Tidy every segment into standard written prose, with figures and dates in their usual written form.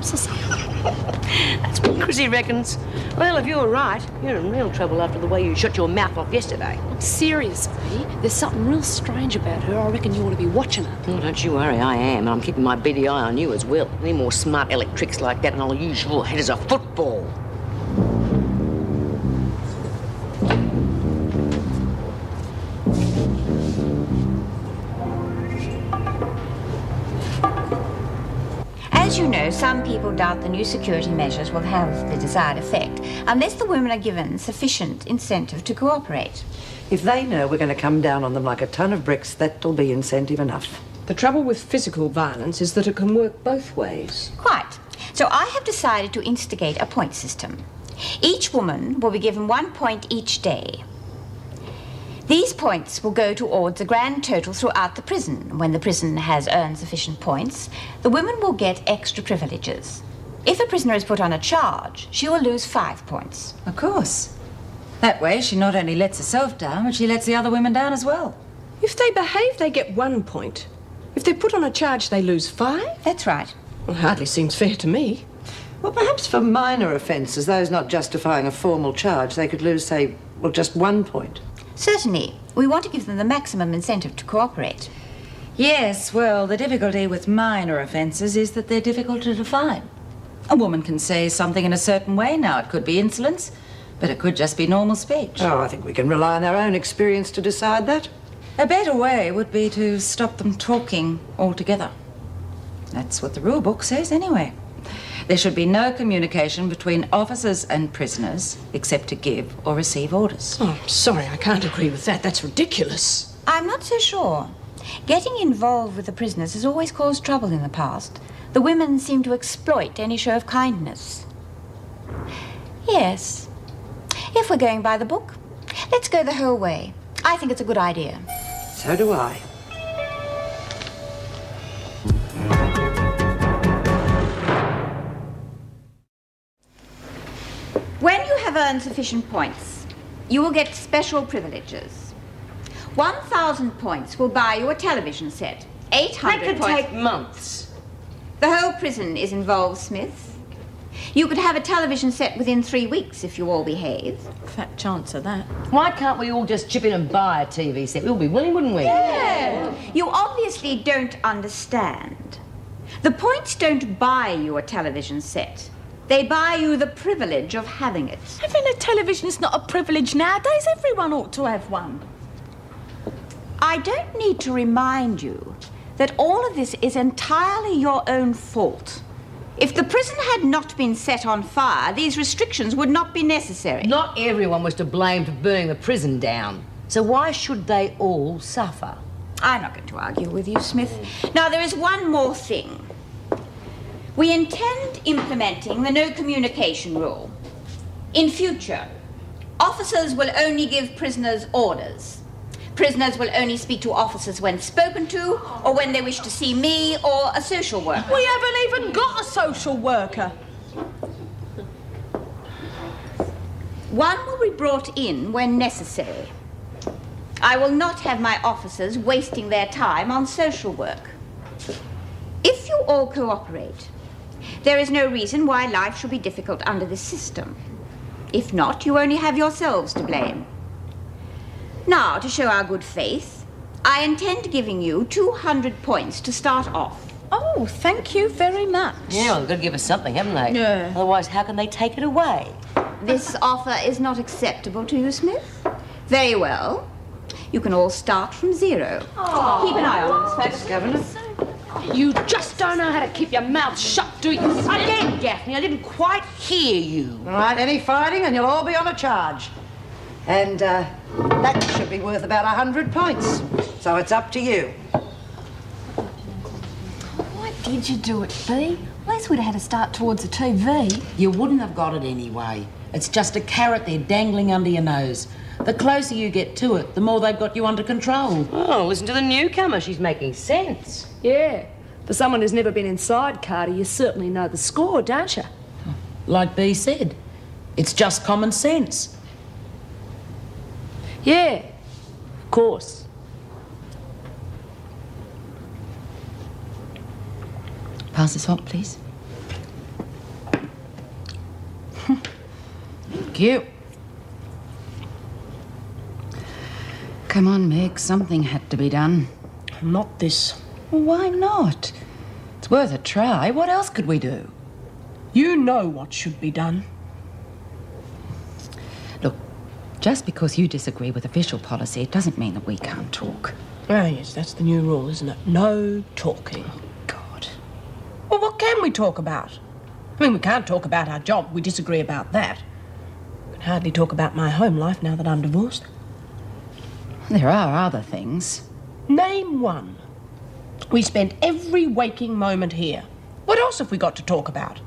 chops or something. That's what Chrissy reckons. Well, if you're right, you're in real trouble after the way you shut your mouth off yesterday. Seriously, there's something real strange about her. I reckon you ought to be watching her. Oh, don't you worry, I am. And I'm keeping my beady eye on you as well. Any more smart aleck tricks like that and I'll use your head as a football. As you know, some people doubt the new security measures will have the desired effect unless the women are given sufficient incentive to cooperate. If they know we're going to come down on them like a ton of bricks, that'll be incentive enough. The trouble with physical violence is that it can work both ways. Quite. So I have decided to instigate a point system. Each woman will be given 1 point each day. These points will go towards a grand total throughout the prison. When the prison has earned sufficient points, the women will get extra privileges. If a prisoner is put on a charge, she will lose 5 points. Of course. That way, she not only lets herself down, but she lets the other women down as well. If they behave, they get 1 point. If they're put on a charge, they lose 5? That's right. Well, hardly seems fair to me. Well, perhaps for minor offences, those not justifying a formal charge, they could lose, say, well, just 1 point. Certainly. We want to give them the maximum incentive to cooperate. Yes, well, the difficulty with minor offences is that they're difficult to define. A woman can say something in a certain way. Now, it could be insolence, but it could just be normal speech. Oh, I think we can rely on our own experience to decide that. A better way would be to stop them talking altogether. That's what the rule book says anyway. There should be no communication between officers and prisoners except to give or receive orders. Oh, I'm sorry, I can't agree with that. That's ridiculous. I'm not so sure. Getting involved with the prisoners has always caused trouble in the past. The women seem to exploit any show of kindness. Yes. If we're going by the book, let's go the whole way. I think it's a good idea. So do I. When you have earned sufficient points, you will get special privileges. 1,000 points will buy you a television set. 800 That could points... take months. The whole prison is involved, Smith. You could have a television set within 3 weeks if you all behave. Fat chance of that. Why can't we all just chip in and buy a TV set? We'll be willing, wouldn't we? Yeah. You obviously don't understand. The points don't buy you a television set. They buy you the privilege of having it. Having a television is not a privilege nowadays. Everyone ought to have one. I don't need to remind you that all of this is entirely your own fault. If the prison had not been set on fire, these restrictions would not be necessary. Not everyone was to blame for burning the prison down. So why should they all suffer? I'm not going to argue with you, Smith. Now, there is one more thing. We intend implementing the no communication rule. In future, officers will only give prisoners orders. Prisoners will only speak to officers when spoken to, or when they wish to see me or a social worker. We haven't even got a social worker. One will be brought in when necessary. I will not have my officers wasting their time on social work. If you all cooperate, there is no reason why life should be difficult under this system. If not, you only have yourselves to blame. Now, to show our good faith, I intend giving you 200 points to start off. Oh, thank you very much. Yeah, well, they've got to give us something, haven't they? Yeah. Otherwise, how can they take it away? This offer is not acceptable to you, Smith? Very well. You can all start from 0. Keep an eye on us, folks. Governor? You just don't know how to keep your mouth shut, do you? Again, Gaffney, I didn't quite hear you. All right, any fighting and you'll all be on a charge. And that should be worth about 100 points. So it's up to you. Why did you do it, Bea? At least we'd have had to start towards the TV. You wouldn't have got it anyway. It's just a carrot they're dangling under your nose. The closer you get to it, the more they've got you under control. Oh, listen to the newcomer. She's making sense. Yeah. For someone who's never been inside, Carter, you certainly know the score, don't you? Like Bea said, it's just common sense. Yeah, of course. Pass this hot, please. you. Come on, Meg, something had to be done. Not this. Well, why not? It's worth a try. What else could we do? You know what should be done. Look, just because you disagree with official policy, it doesn't mean that we can't talk. Ah, yes, that's the new rule, isn't it? No talking. God. Well, what can we talk about? I mean, we can't talk about our job. We disagree about that. We can hardly talk about my home life now that I'm divorced. There are other things. Name one. We spend every waking moment here. What else have we got to talk about?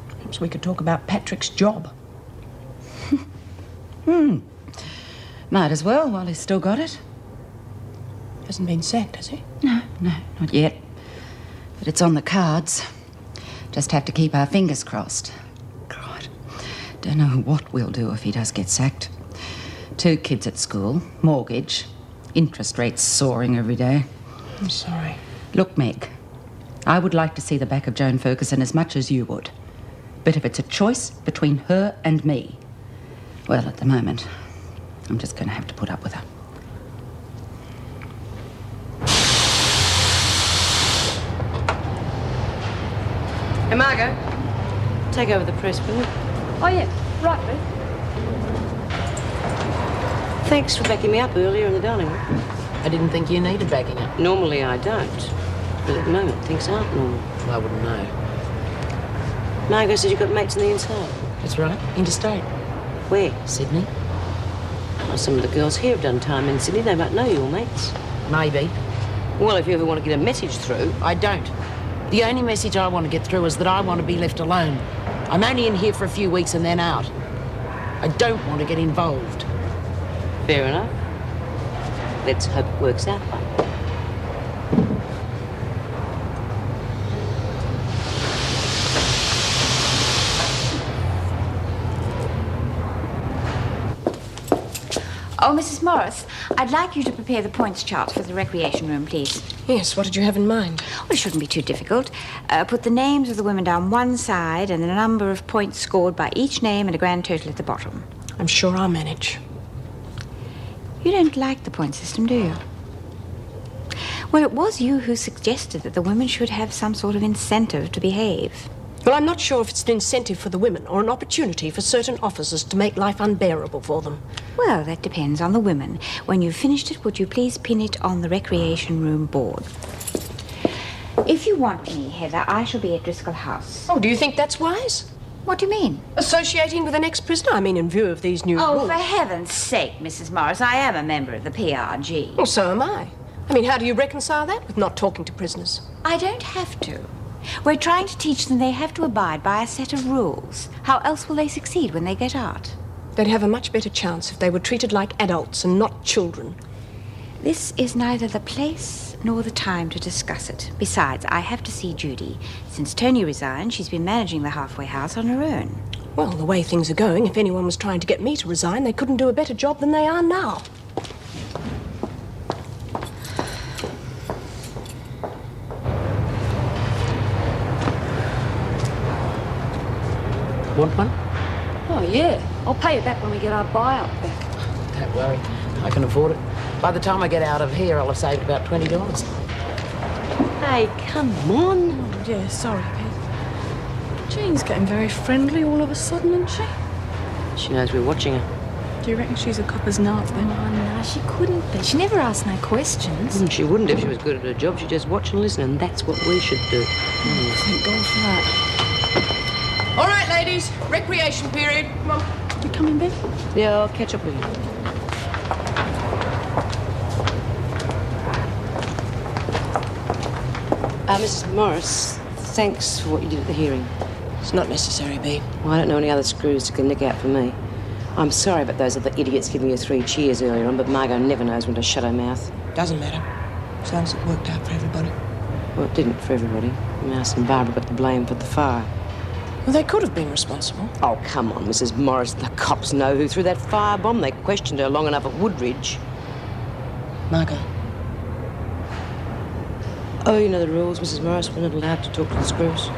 Perhaps we could talk about Patrick's job. Might as well while he's still got it. Hasn't been sacked, has he? No, not yet. But it's on the cards. Just have to keep our fingers crossed. God, don't know what we'll do if he does get sacked. 2 kids at school, mortgage, interest rates soaring every day. I'm sorry. Look, Meg, I would like to see the back of Joan Ferguson as much as you would. But if it's a choice between her and me, well, at the moment, I'm just going to have to put up with her. Hey, Margot, take over the press, will you? Oh, yeah. Right, Ruth. Thanks for backing me up earlier in the dining room. I didn't think you needed backing up. Normally I don't, but at the moment things aren't normal. Well, I wouldn't know. Margot said you've got mates on the inside. That's right. Interstate. Where? Sydney. Well, some of the girls here have done time in Sydney. They might know your mates. Maybe. Well, if you ever want to get a message through. I don't. The only message I want to get through is that I want to be left alone. I'm only in here for a few weeks and then out. I don't want to get involved. Fair enough. Let's hope it works out. Oh, Mrs. Morris, I'd like you to prepare the points chart for the recreation room, please. Yes, what did you have in mind? Well, it shouldn't be too difficult. Put the names of the women down one side and the number of points scored by each name and a grand total at the bottom. I'm sure I'll manage. You don't like the point system, do you? Well, it was you who suggested that the women should have some sort of incentive to behave. Well, I'm not sure if it's an incentive for the women or an opportunity for certain officers to make life unbearable for them. Well, that depends on the women. When you've finished it, would you please pin it on the recreation room board? If you want me, Heather, I shall be at Driscoll House. Oh, do you think that's wise? What do you mean? Associating with an ex-prisoner? I mean, in view of these new Oh, rules. for heaven's sake, Mrs. Morris, I am a member of the PRG. Well, so am I. I mean, how do you reconcile that with not talking to prisoners? I don't have to. We're trying to teach them they have to abide by a set of rules. How else will they succeed when they get out? They'd have a much better chance if they were treated like adults and not children. This is neither the place nor the time to discuss it. Besides, I have to see Judy. Since Tony resigned, she's been managing the halfway house on her own. Well, the way things are going, if anyone was trying to get me to resign, they couldn't do a better job than they are now. Want one? Oh, yeah. I'll pay you back when we get our buyout back. Don't worry. I can afford it. By the time I get out of here, I'll have saved about $20. Hey, come on. Oh, yeah, sorry, Pete. Jean's getting very friendly all of a sudden, isn't she? She knows we're watching her. Do you reckon she's a copper's narc then? Oh, no, she couldn't be. She never asked no questions. She wouldn't if she was good at her job. She'd just watch and listen, and that's what we should do. Thank God for that. All right, ladies. Recreation period. Come on. You coming, Ben? Yeah, I'll catch up with you. Mrs. Morris, thanks for what you did at the hearing. It's not necessary, Bea. Well, I don't know any other screws that can nick out for me. I'm sorry about those other idiots giving you 3 cheers earlier on, but Margot never knows when to shut her mouth. Doesn't matter. Sounds like it worked out for everybody. Well, it didn't for everybody. Mouse and Barbara got the blame for the fire. Well, they could have been responsible. Oh, come on, Mrs. Morris. The cops know who threw that firebomb. They questioned her long enough at Woodridge. Margot. Oh, you know the rules, Mrs. Morris. We're not allowed to talk to the screws.